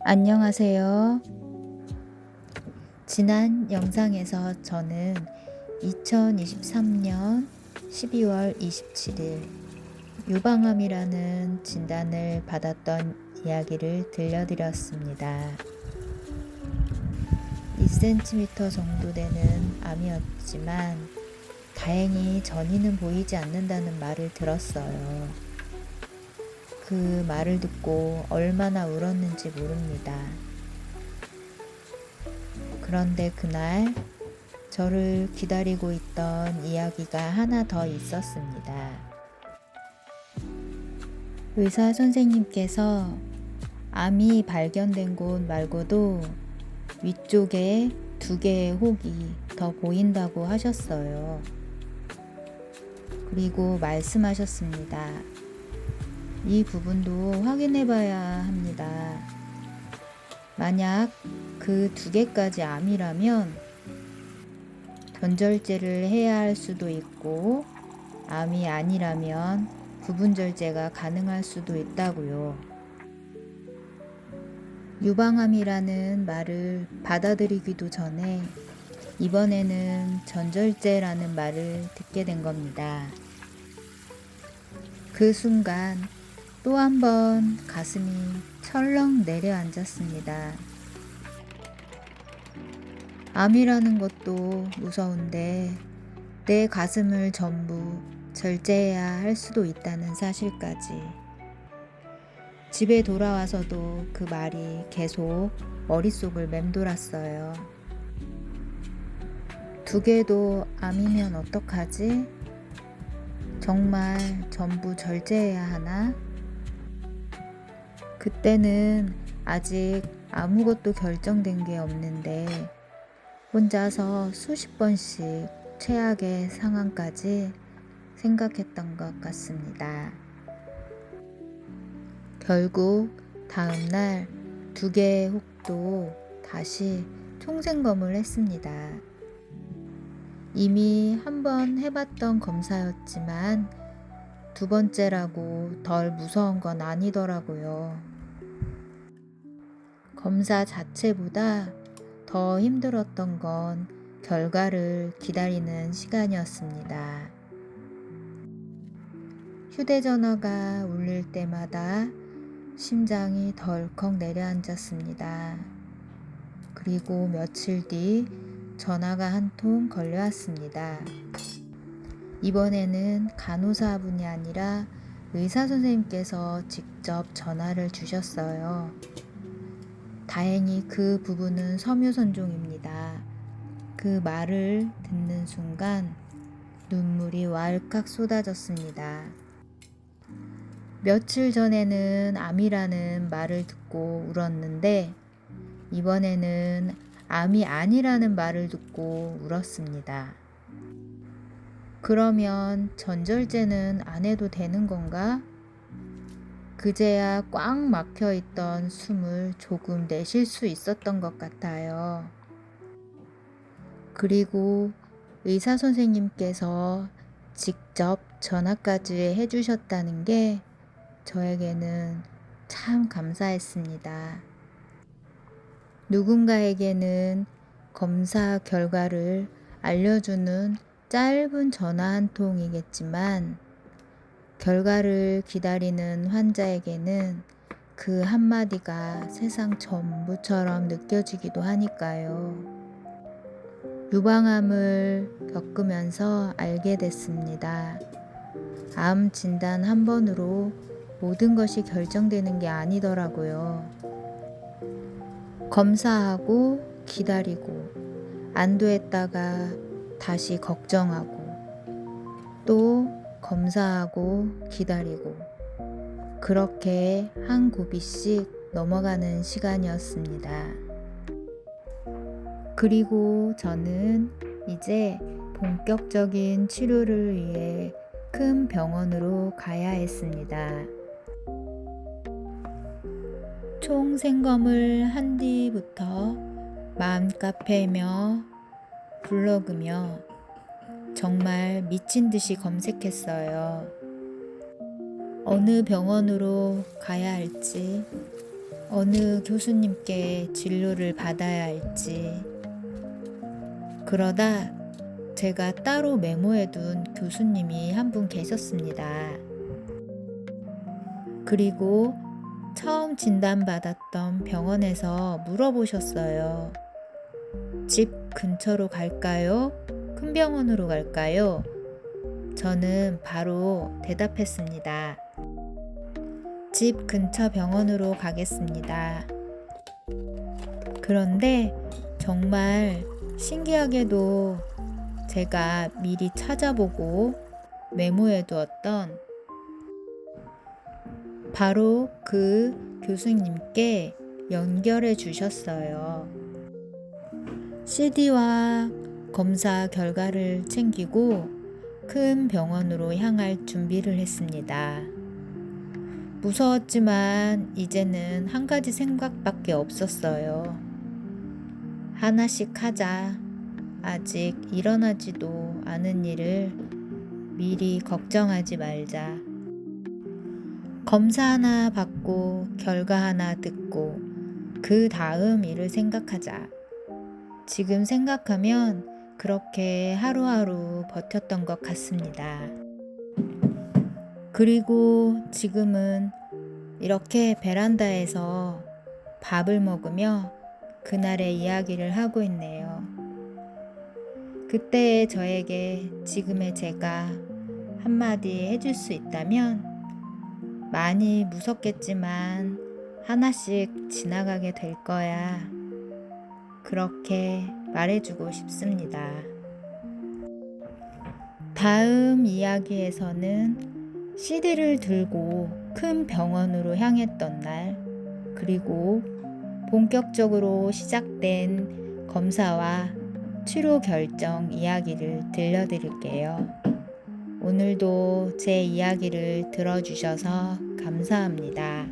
안녕하세요. 지난 영상에서 저는 2023년 12월 27일 유방암이라는 진단을 받았던 이야기를 들려드렸습니다. 2cm 정도 되는 암이었지만 다행히 전이는 보이지 않는다는 말을 들었어요. 그 말을 듣고 얼마나 울었는지 모릅니다. 그런데 그날 저를 기다리고 있던 이야기가 하나 더 있었습니다. 의사 선생님께서 암이 발견된 곳 말고도 위쪽에 2개의 혹이 더 보인다고 하셨어요. 그리고 말씀하셨습니다. 이 부분도 확인해 봐야 합니다. 만약 그 2개까지 암이라면 전절제를 해야 할 수도 있고, 암이 아니라면 부분절제가 가능할 수도 있다고요. 유방암이라는 말을 받아들이기도 전에 이번에는 전절제라는 말을 듣게 된 겁니다. 그 순간 또 한 번 가슴이 철렁 내려앉았습니다. 암이라는 것도 무서운데 내 가슴을 전부 절제해야 할 수도 있다는 사실까지. 집에 돌아와서도 그 말이 계속 머릿속을 맴돌았어요. 2개도 암이면 어떡하지? 정말 전부 절제해야 하나? 그때는 아직 아무것도 결정된 게 없는데 혼자서 수십 번씩 최악의 상황까지 생각했던 것 같습니다. 결국 다음날 2개의 혹도 다시 총생검을 했습니다. 이미 한번 해봤던 검사였지만 2번째라고 덜 무서운 건 아니더라고요. 검사 자체보다 더 힘들었던 건 결과를 기다리는 시간이었습니다. 휴대전화가 울릴 때마다 심장이 덜컥 내려앉았습니다. 그리고 며칠 뒤 전화가 한 통 걸려왔습니다. 이번에는 간호사분이 아니라 의사 선생님께서 직접 전화를 주셨어요. 다행히 그 부부는 섬유선종입니다. 그 말을 듣는 순간 눈물이 왈칵 쏟아졌습니다. 며칠 전에는 암이라는 말을 듣고 울었는데 이번에는 암이 아니라는 말을 듣고 울었습니다. 그러면 전절제는 안 해도 되는 건가? 그제야 꽉 막혀 있던 숨을 조금 내쉴 수 있었던 것 같아요. 그리고 의사 선생님께서 직접 전화까지 해주셨다는 게 저에게는 참 감사했습니다. 누군가에게는 검사 결과를 알려주는 짧은 전화 한 통이겠지만 결과를 기다리는 환자에게는 그 한마디가 세상 전부처럼 느껴지기도 하니까요. 유방암을 겪으면서 알게 됐습니다. 암 진단 한 번으로 모든 것이 결정되는 게 아니더라고요. 검사하고 기다리고 안도했다가 다시 걱정하고 또 검사하고 기다리고 그렇게 한 고비씩 넘어가는 시간이었습니다. 그리고 저는 이제 본격적인 치료를 위해 큰 병원으로 가야 했습니다. 총생검을 한 뒤부터 맘카페며 블로그며 정말 미친 듯이 검색했어요. 어느 병원으로 가야 할지, 어느 교수님께 진료를 받아야 할지. 그러다 제가 따로 메모해둔 교수님이 한 분 계셨습니다. 그리고 처음 진단받았던 병원에서 물어보셨어요. 집 근처로 갈까요? 큰 병원으로 갈까요? 저는 바로 대답했습니다. 집 근처 병원으로 가겠습니다. 그런데 정말 신기하게도 제가 미리 찾아보고 메모해 두었던 바로 그 교수님께 연결해 주셨어요. CD와 검사 결과를 챙기고 큰 병원으로 향할 준비를 했습니다. 무서웠지만 이제는 한 가지 생각밖에 없었어요. 하나씩 하자. 아직 일어나지도 않은 일을 미리 걱정하지 말자. 검사 하나 받고 결과 하나 듣고 그 다음 일을 생각하자. 지금 생각하면 그렇게 하루하루 버텼던 것 같습니다. 그리고 지금은 이렇게 베란다에서 밥을 먹으며 그날의 이야기를 하고 있네요. 그때의 저에게 지금의 제가 한마디 해줄 수 있다면 많이 무섭겠지만 하나씩 지나가게 될 거야. 그렇게 말해주고 싶습니다. 다음 이야기에서는 CD를 들고 큰 병원으로 향했던 날, 그리고 본격적으로 시작된 검사와 치료 결정 이야기를 들려드릴게요. 오늘도 제 이야기를 들어주셔서 감사합니다.